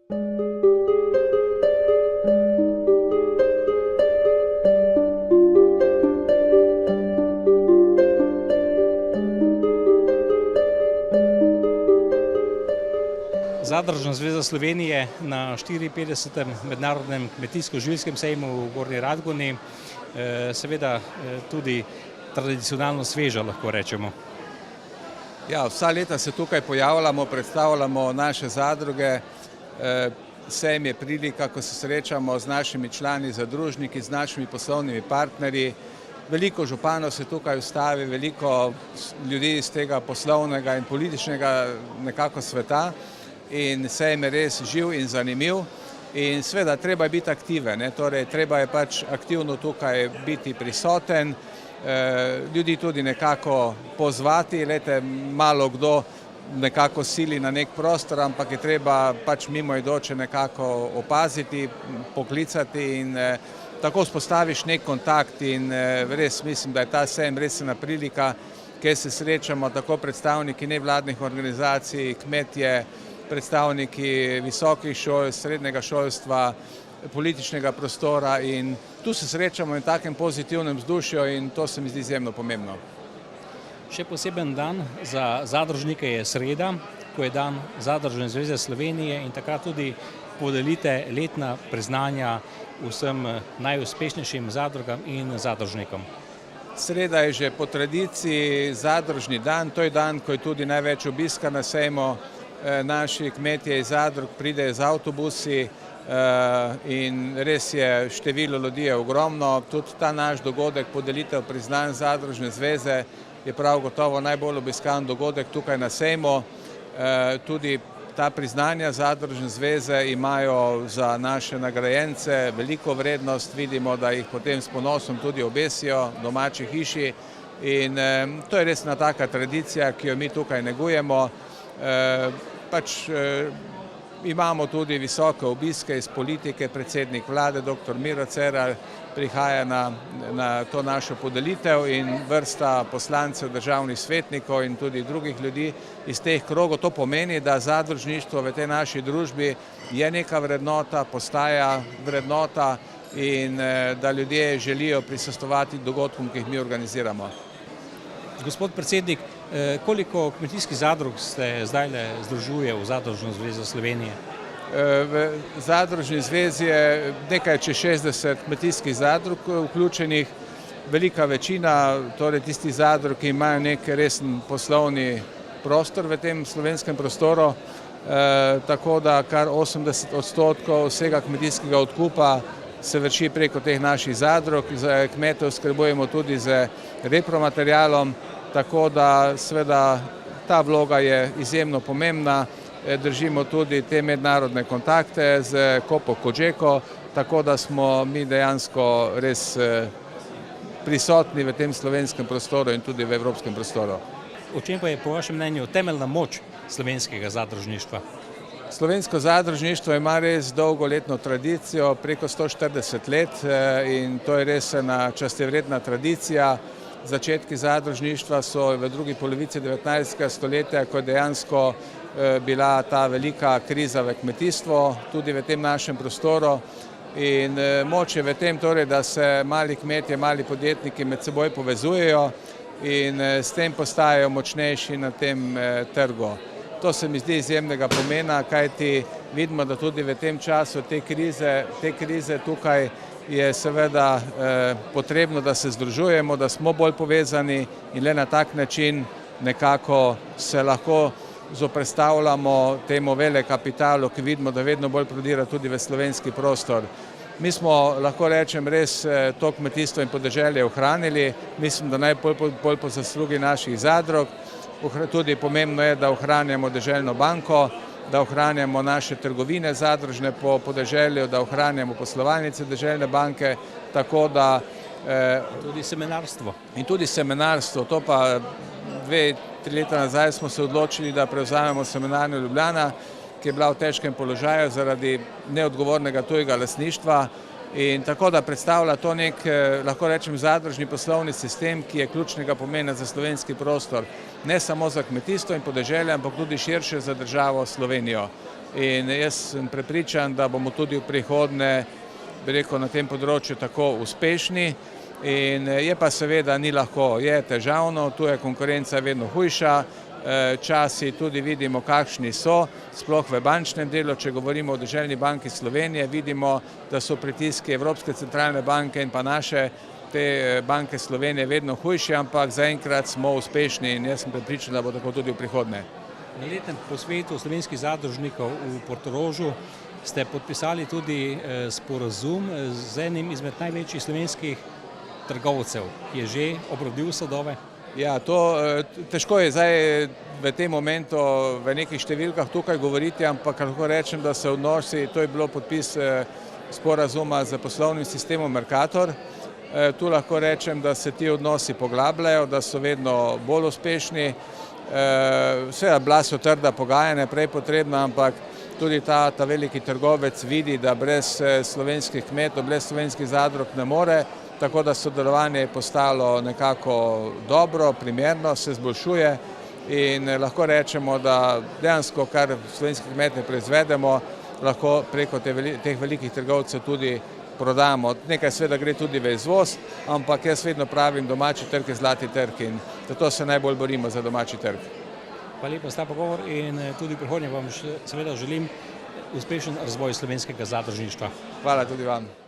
Zadružna zveza Slovenije na 54. mednarodnem kmetijsko-živilskem sejmu v Gornji Radgoni, seveda tudi tradicionalno sveža, lahko rečemo. Ja, vsa leta se tukaj pojavljamo, predstavljamo naše zadruge. Sejem je prilika, ko se srečamo z našimi člani, zadružniki, z našimi poslovnimi partnerji. Veliko županov se tukaj ustavi, veliko ljudi iz tega poslovnega in političnega nekako sveta. In sejem je res živ in zanimiv in seveda treba je biti aktiven, torej treba je pač aktivno tukaj biti prisoten, ljudi tudi nekako pozvati, malo kdo nekako sili na nek prostor, ampak je treba pač mimoidoče nekako opaziti, poklicati in tako vzpostaviš nek kontakt in res mislim, da je ta sejem res ena prilika, kjer se srečamo tako predstavniki nevladnih organizacij, kmetje, predstavniki visokih šol, srednjega šolstva, političnega prostora in tu se srečamo v takem pozitivnem vzdušju in to se mi zdi izjemno pomembno. Še poseben dan za zadružnike je sreda, ko je dan Zadružne zveze Slovenije in takrat tudi podelite letna priznanja vsem najuspešnejšim zadrugam in zadružnikom. Sreda je že po tradiciji zadružni dan, to je dan, ko je tudi največ obiska na sejmu. Naši kmetje iz zadrug pridejo z avtobusi in res je število ljudi je ogromno. Tudi ta naš dogodek podelitev priznanj Zadružne zveze je prav gotovo najbolj obiskan dogodek tukaj na sejmu. Tudi ta priznanja Zadružne zveze imajo za naše nagrajence veliko vrednost. Vidimo, da jih potem s ponosom tudi obesijo v domači hiši in to je res ena taka tradicija, ki jo mi tukaj negujemo. Pač imamo tudi visoke obiske iz politike, predsednik vlade, dr. Miro Cerar, prihaja na to našo podelitev in vrsta poslancev, državnih svetnikov in tudi drugih ljudi iz teh krogov. To pomeni, da zadružništvo v tej naši družbi je neka vrednota, postaja vrednota in da ljudje želijo prisostvovati dogodkom, ki jih mi organiziramo. Gospod predsednik, koliko kmetijskih zadrug se zdaj združuje v Zadružno zvezo Slovenije? V Zadružni zvezi je nekaj čez 60 kmetijskih zadrug vključenih, velika večina, torej tistih zadrug, ki imajo nek resen poslovni prostor v tem slovenskem prostoru, tako da kar 80% vsega kmetijskega odkupa se vrši preko teh naših zadrug. Za kmetov skrbujemo tudi z repromaterialom, tako da seveda ta vloga je izjemno pomembna. Držimo tudi te mednarodne kontakte z Kopo Kodžeko, tako da smo mi dejansko res prisotni v tem slovenskem prostoru in tudi v evropskem prostoru. O čem pa je po vašem mnenju temeljna moč slovenskega zadružništva? Slovensko zadružništvo ima res dolgoletno tradicijo, preko 140 let in to je res ena častevredna tradicija. Začetki zadružništva so v drugi polovici 19. stoletja, ko je dejansko bila ta velika kriza v kmetijstvu, tudi v tem našem prostoru. In moč je v tem torej, da se mali kmetje, mali podjetniki med seboj povezujejo in s tem postajajo močnejši na tem trgu. To se mi zdi izjemnega pomena, kajti vidimo, da tudi v tem času te krize tukaj je seveda potrebno, da se združujemo, da smo bolj povezani in le na tak način nekako se lahko zoperstavljamo temu velekapitalu, ki vidimo, da vedno bolj prodira tudi v slovenski prostor. Mi smo, lahko rečem, res to kmetijstvo in podeželje ohranili, mislim, da najbolj po zaslugi naših zadrug. Tudi pomembno je, da ohranjamo deželno banko, da ohranjamo naše trgovine zadružne po podeželju, da ohranjamo poslovalnice deželne banke, tako da... Tudi semenarstvo. In tudi semenarstvo, to pa 2-3 leta nazaj smo se odločili, da prevzamemo Semenarno Ljubljana, ki je bila v težkem položaju zaradi neodgovornega tujega lastništva In tako da predstavlja to nek, lahko rečem, zadružni poslovni sistem, ki je ključnega pomena za slovenski prostor, ne samo za kmetijstvo in podeželje, ampak tudi širše za državo Slovenijo. In jaz sem prepričan, da bomo tudi v prihodnje, bi rekel, na tem področju tako uspešni. In je pa seveda ni lahko, je težavno, tu je konkurenca vedno hujša, časi tudi vidimo, kakšni so, sploh v bančnem delu, če govorimo o Deželni banki Slovenije, vidimo, da so pritiski Evropske centralne banke in pa naše te banke Slovenije vedno hujši, ampak zaenkrat smo uspešni in jaz sem prepričan, da bo tako tudi v prihodnje. Na letnem posvetu slovenskih zadružnikov v Portorožu ste podpisali tudi sporazum z enim izmed največjih slovenskih trgovcev, ki je že obrodil sadove. Ja, to težko je zdaj v tem momentu v nekih številkah tukaj govoriti, ampak lahko rečem, da se odnosi, to je bilo podpis sporazuma z poslovnim sistemom Mercator. Tu lahko rečem, da se ti odnosi poglabljajo, da so vedno bolj uspešni. Seveda bila so trda pogajanja prej potrebna, ampak tudi ta veliki trgovec vidi, da brez slovenskih kmetov, brez slovenskih zadrug ne more. Tako da sodelovanje je postalo nekako dobro, primerno, se zboljšuje in lahko rečemo, da dejansko, kar slovenski kmete proizvedemo, lahko preko teh velikih trgovcev tudi prodamo. Nekaj seveda gre tudi v izvoz, ampak jaz vedno pravim, domači trg je zlati trg in zato se najbolj borimo za domači trg. Hvala lepa za ta pogovor in tudi v prihodnje vam seveda želim uspešen razvoj slovenskega zadružništva. Hvala tudi vam.